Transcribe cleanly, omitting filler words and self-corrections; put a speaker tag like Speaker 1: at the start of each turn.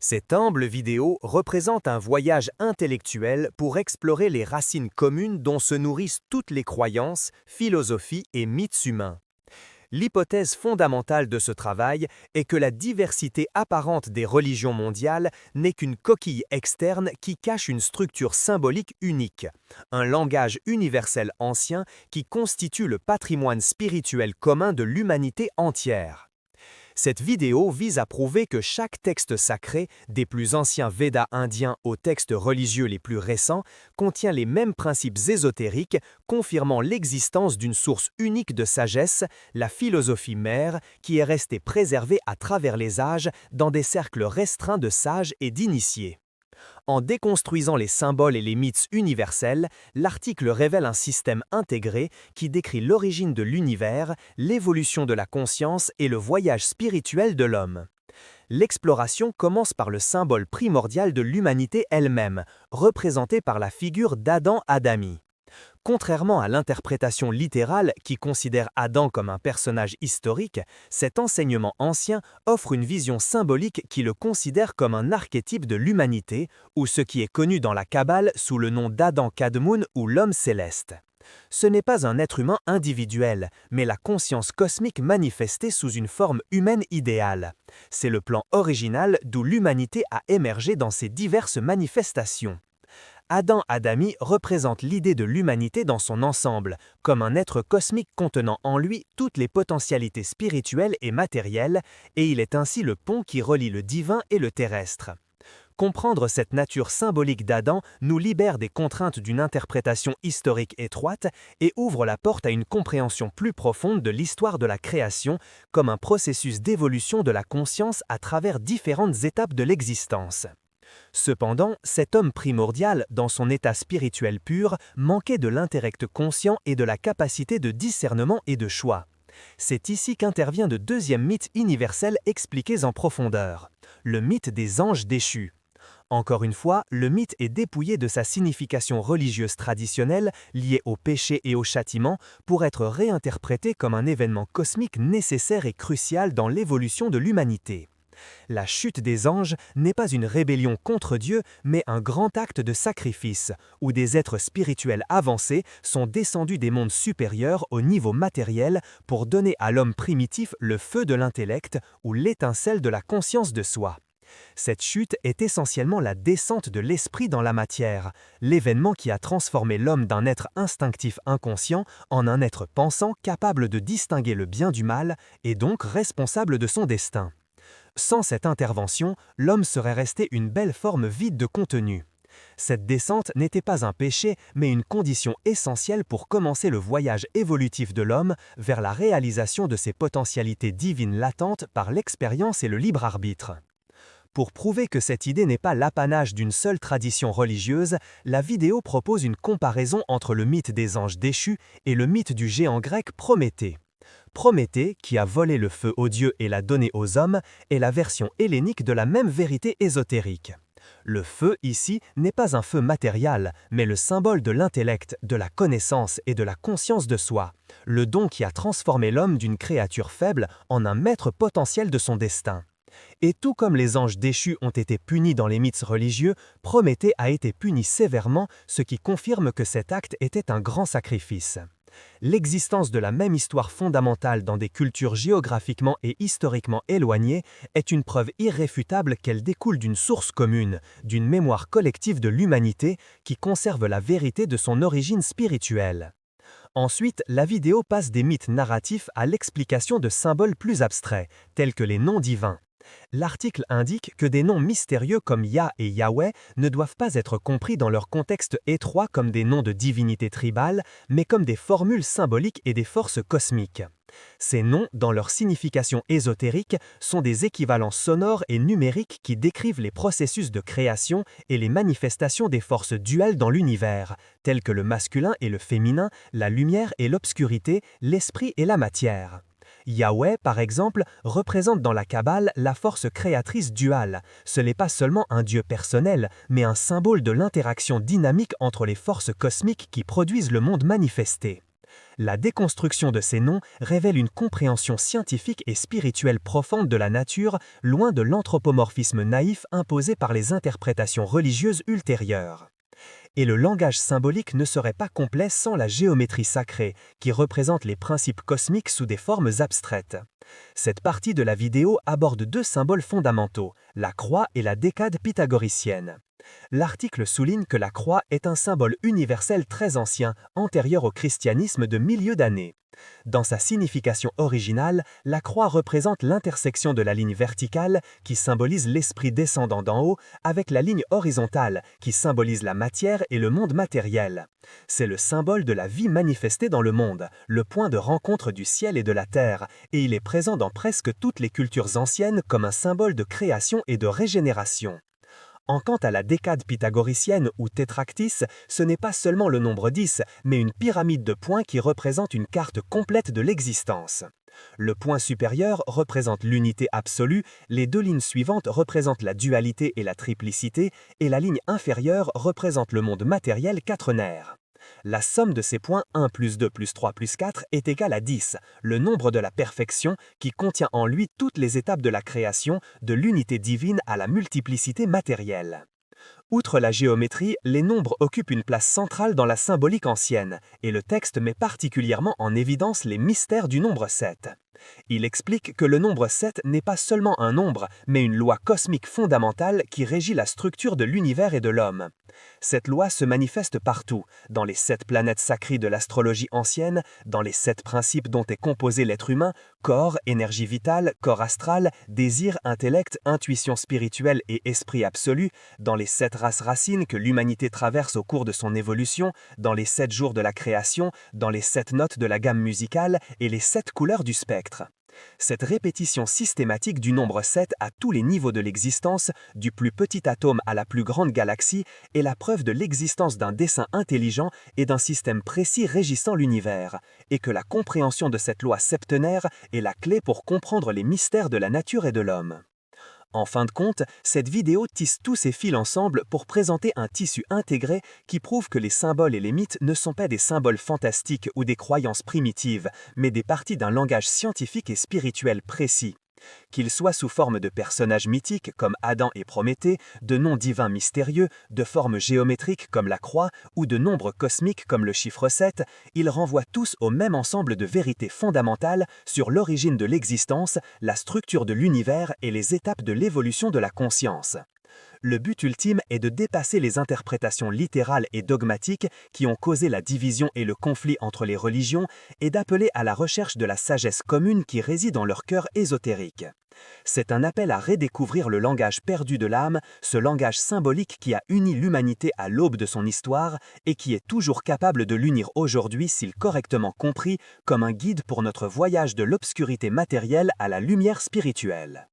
Speaker 1: Cette humble vidéo représente un voyage intellectuel pour explorer les racines communes dont se nourrissent toutes les croyances, philosophies et mythes humains. L'hypothèse fondamentale de ce travail est que la diversité apparente des religions mondiales n'est qu'une coquille externe qui cache une structure symbolique unique, un langage universel ancien qui constitue le patrimoine spirituel commun de l'humanité entière. Cette vidéo vise à prouver que chaque texte sacré, des plus anciens Védas indiens aux textes religieux les plus récents, contient les mêmes principes ésotériques, confirmant l'existence d'une source unique de sagesse, la philosophie mère, qui est restée préservée à travers les âges dans des cercles restreints de sages et d'initiés. En déconstruisant les symboles et les mythes universels, l'article révèle un système intégré qui décrit l'origine de l'univers, l'évolution de la conscience et le voyage spirituel de l'homme. L'exploration commence par le symbole primordial de l'humanité elle-même, représenté par la figure d'Adam Adami. Contrairement à l'interprétation littérale qui considère Adam comme un personnage historique, cet enseignement ancien offre une vision symbolique qui le considère comme un archétype de l'humanité, ou ce qui est connu dans la Kabbale sous le nom d'Adam Kadmoun ou l'homme céleste. Ce n'est pas un être humain individuel, mais la conscience cosmique manifestée sous une forme humaine idéale. C'est le plan original d'où l'humanité a émergé dans ses diverses manifestations. Adam Adami représente l'idée de l'humanité dans son ensemble, comme un être cosmique contenant en lui toutes les potentialités spirituelles et matérielles, et il est ainsi le pont qui relie le divin et le terrestre. Comprendre cette nature symbolique d'Adam nous libère des contraintes d'une interprétation historique étroite et ouvre la porte à une compréhension plus profonde de l'histoire de la création comme un processus d'évolution de la conscience à travers différentes étapes de l'existence. Cependant, cet homme primordial, dans son état spirituel pur, manquait de l'intellect conscient et de la capacité de discernement et de choix. C'est ici qu'intervient le deuxième mythe universel expliqué en profondeur, le mythe des anges déchus. Encore une fois, le mythe est dépouillé de sa signification religieuse traditionnelle liée au péché et au châtiment pour être réinterprété comme un événement cosmique nécessaire et crucial dans l'évolution de l'humanité. La chute des anges n'est pas une rébellion contre Dieu, mais un grand acte de sacrifice, où des êtres spirituels avancés sont descendus des mondes supérieurs au niveau matériel pour donner à l'homme primitif le feu de l'intellect ou l'étincelle de la conscience de soi. Cette chute est essentiellement la descente de l'esprit dans la matière, l'événement qui a transformé l'homme d'un être instinctif inconscient en un être pensant capable de distinguer le bien du mal et donc responsable de son destin. Sans cette intervention, l'homme serait resté une belle forme vide de contenu. Cette descente n'était pas un péché, mais une condition essentielle pour commencer le voyage évolutif de l'homme vers la réalisation de ses potentialités divines latentes par l'expérience et le libre arbitre. Pour prouver que cette idée n'est pas l'apanage d'une seule tradition religieuse, la vidéo propose une comparaison entre le mythe des anges déchus et le mythe du géant grec Prométhée. Prométhée, qui a volé le feu aux dieux et l'a donné aux hommes, est la version hellénique de la même vérité ésotérique. Le feu, ici, n'est pas un feu matériel, mais le symbole de l'intellect, de la connaissance et de la conscience de soi, le don qui a transformé l'homme d'une créature faible en un maître potentiel de son destin. Et tout comme les anges déchus ont été punis dans les mythes religieux, Prométhée a été puni sévèrement, ce qui confirme que cet acte était un grand sacrifice. L'existence de la même histoire fondamentale dans des cultures géographiquement et historiquement éloignées est une preuve irréfutable qu'elle découle d'une source commune, d'une mémoire collective de l'humanité qui conserve la vérité de son origine spirituelle. Ensuite, la vidéo passe des mythes narratifs à l'explication de symboles plus abstraits, tels que les noms divins. L'article indique que des noms mystérieux comme Yah et Yahweh ne doivent pas être compris dans leur contexte étroit comme des noms de divinités tribales, mais comme des formules symboliques et des forces cosmiques. Ces noms, dans leur signification ésotérique, sont des équivalents sonores et numériques qui décrivent les processus de création et les manifestations des forces duales dans l'univers, telles que le masculin et le féminin, la lumière et l'obscurité, l'esprit et la matière. Yahweh, par exemple, représente dans la Kabbale la force créatrice duale. Ce n'est pas seulement un dieu personnel, mais un symbole de l'interaction dynamique entre les forces cosmiques qui produisent le monde manifesté. La déconstruction de ces noms révèle une compréhension scientifique et spirituelle profonde de la nature, loin de l'anthropomorphisme naïf imposé par les interprétations religieuses ultérieures. Et le langage symbolique ne serait pas complet sans la géométrie sacrée, qui représente les principes cosmiques sous des formes abstraites. Cette partie de la vidéo aborde deux symboles fondamentaux, la croix et la décade pythagoricienne. L'article souligne que la croix est un symbole universel très ancien, antérieur au christianisme de milliers d'années. Dans sa signification originale, la croix représente l'intersection de la ligne verticale, qui symbolise l'esprit descendant d'en haut, avec la ligne horizontale, qui symbolise la matière et le monde matériel. C'est le symbole de la vie manifestée dans le monde, le point de rencontre du ciel et de la terre, et il est présent dans presque toutes les cultures anciennes comme un symbole de création et de régénération. Quant à la décade pythagoricienne ou tétractis, ce n'est pas seulement le nombre 10, mais une pyramide de points qui représente une carte complète de l'existence. Le point supérieur représente l'unité absolue, les deux lignes suivantes représentent la dualité et la triplicité, et la ligne inférieure représente le monde matériel quaternaire. La somme de ces points 1 plus 2 plus 3 plus 4 est égale à 10, le nombre de la perfection qui contient en lui toutes les étapes de la création, de l'unité divine à la multiplicité matérielle. Outre la géométrie, les nombres occupent une place centrale dans la symbolique ancienne, et le texte met particulièrement en évidence les mystères du nombre 7. Il explique que le nombre 7 n'est pas seulement un nombre, mais une loi cosmique fondamentale qui régit la structure de l'univers et de l'homme. Cette loi se manifeste partout, dans les 7 planètes sacrées de l'astrologie ancienne, dans les 7 principes dont est composé l'être humain, corps, énergie vitale, corps astral, désir, intellect, intuition spirituelle et esprit absolu, dans les 7 races racines que l'humanité traverse au cours de son évolution, dans les 7 jours de la création, dans les 7 notes de la gamme musicale et les 7 couleurs du spectre. Cette répétition systématique du nombre 7 à tous les niveaux de l'existence, du plus petit atome à la plus grande galaxie, est la preuve de l'existence d'un dessein intelligent et d'un système précis régissant l'univers, et que la compréhension de cette loi septenaire est la clé pour comprendre les mystères de la nature et de l'homme. En fin de compte, cette vidéo tisse tous ces fils ensemble pour présenter un tissu intégré qui prouve que les symboles et les mythes ne sont pas des symboles fantastiques ou des croyances primitives, mais des parties d'un langage scientifique et spirituel précis. Qu'ils soient sous forme de personnages mythiques comme Adam et Prométhée, de noms divins mystérieux, de formes géométriques comme la croix ou de nombres cosmiques comme le chiffre 7, ils renvoient tous au même ensemble de vérités fondamentales sur l'origine de l'existence, la structure de l'univers et les étapes de l'évolution de la conscience. Le but ultime est de dépasser les interprétations littérales et dogmatiques qui ont causé la division et le conflit entre les religions et d'appeler à la recherche de la sagesse commune qui réside dans leur cœur ésotérique. C'est un appel à redécouvrir le langage perdu de l'âme, ce langage symbolique qui a uni l'humanité à l'aube de son histoire et qui est toujours capable de l'unir aujourd'hui s'il correctement compris comme un guide pour notre voyage de l'obscurité matérielle à la lumière spirituelle.